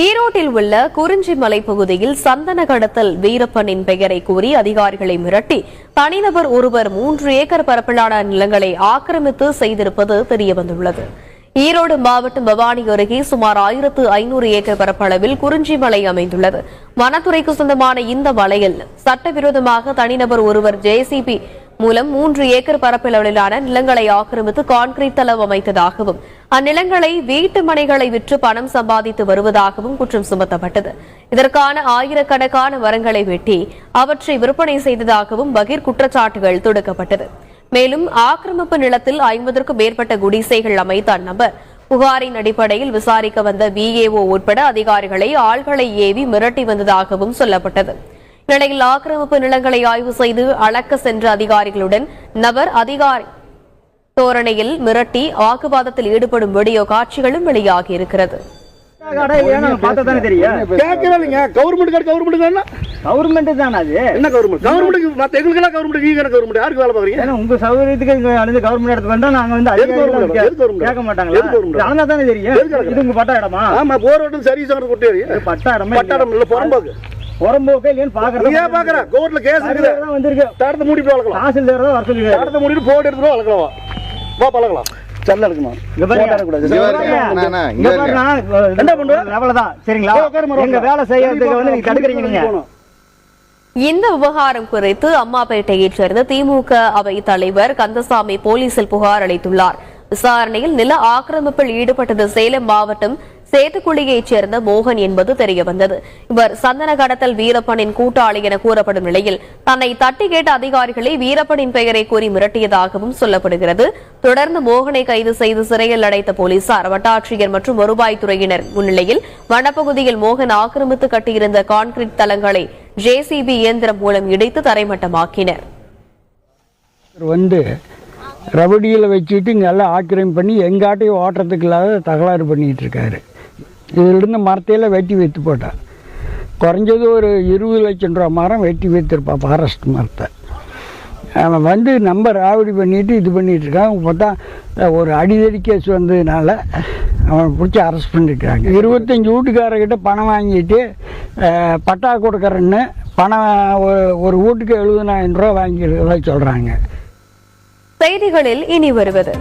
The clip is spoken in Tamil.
ஈரோட்டில் உள்ள குறிஞ்சி மலை பகுதியில் சந்தன கடத்தல் வீரப்பனின் பெயரை கூறி அதிகாரிகளை மிரட்டி தனிநபர் ஒருவர் 3 ஏக்கர் பரப்பிலான நிலங்களை ஆக்கிரமித்து செய்திருப்பது தெரியவந்துள்ளது. ஈரோடு மாவட்டம் பவானி அருகே சுமார் 1500 ஏக்கர் பரப்பளவில் குறிஞ்சி மலை அமைந்துள்ளது. வனத்துறைக்கு சொந்தமான இந்த மலையில் சட்டவிரோதமாக தனிநபர் ஒருவர் ஜேசிபி மூலம் 3 ஏக்கர் பரப்பளவிலான நிலங்களை ஆக்கிரமித்து கான்கிரீட் தளம் அமைத்ததாகவும் அந்நிலங்களை வீட்டு மனைகளை விற்று பணம் சம்பாதித்து வருவதாகவும் குற்றம் சுமத்தப்பட்டது. இதற்கான ஆயிரக்கணக்கான மரங்களை வெட்டி அவற்றை விற்பனை செய்ததாகவும் பகீர் குற்றச்சாட்டுகள் தொடுக்கப்பட்டது. மேலும் ஆக்கிரமிப்பு நிலத்தில் 50க்கும் மேற்பட்ட குடிசைகள் அமைத்த அந்நபர் புகாரின் அடிப்படையில் விசாரிக்க வந்த BAO உட்பட அதிகாரிகளை ஆள்களை ஏவி மிரட்டி வந்ததாகவும் சொல்லப்பட்டது. இந்நிலையில் ஆக்கிரமிப்பு நிலங்களை ஆய்வு செய்து அளக்க சென்ற அதிகாரிகளுடன் நபர் அதிகாரி தோரணையில் மிரட்டி வாக்குவாதத்தில் ஈடுபடும் வீடியோ காட்சிகளும் வெளியாகி இருக்கிறது. இந்த விவகாரம் குறித்து அம்மாபேட்டையைச் சேர்ந்த திமுக அவை தலைவர் கந்தசாமி போலீசில் புகார் அளித்துள்ளார். விசாரணையில் நில ஆக்கிரமிப்பில் ஈடுபட்டது சேலம் மாவட்டம் சேத்துக்குழியைச் சேர்ந்த மோகன் என்பது தெரியவந்தது. இவர் சந்தன கடத்தல் வீரப்பனின் கூட்டாளி என கூறப்படும் நிலையில் தன்னை தட்டி கேட்ட அதிகாரிகளை வீரப்பனின் பெயரை கூறி மிரட்டியதாகவும் சொல்லப்படுகிறது. தொடர்ந்து மோகனை கைது செய்து சிறையில் அடைத்த போலீசார் வட்டாட்சியர் மற்றும் வருவாய்த்துறையினர் முன்னிலையில் வனப்பகுதியில் மோகன் ஆக்கிரமித்து கட்டியிருந்த கான்கிரீட் தளங்களை JCB இயந்திரம் மூலம் இடித்து தரைமட்டமாக்கினர். ரபடியில் வச்சுட்டு இங்கெல்லாம் ஆக்கிரமிப்பு பண்ணி எங்காட்டையும் ஓட்டுறதுக்கு இல்லாத தகராறு பண்ணிகிட்டு இருக்காரு. இதிலிருந்து மரத்தையெல்லாம் வெட்டி வைத்து போட்டான். குறைஞ்சது ஒரு 20 லட்சம் ரூபா மரம் வெட்டி வைத்திருப்பான் ஃபாரஸ்ட் மரத்தை. அவன் நம்ம ராவடி பண்ணிட்டு இது பண்ணிட்டு இருக்கான். பார்த்தா ஒரு அடிதடி கேஸ் வந்ததுனால அவன் பிடிச்சி அரெஸ்ட் பண்ணியிருக்காங்க. 25 வீட்டுக்காரர்கிட்ட பணம் வாங்கிட்டு பட்டா கொடுக்குறேன்னு பணம் ஒரு வீட்டுக்கு 70,000 ரூபா வாங்கிக்கிறதா சொல்கிறாங்க. செய்திகளில் இனி வருவது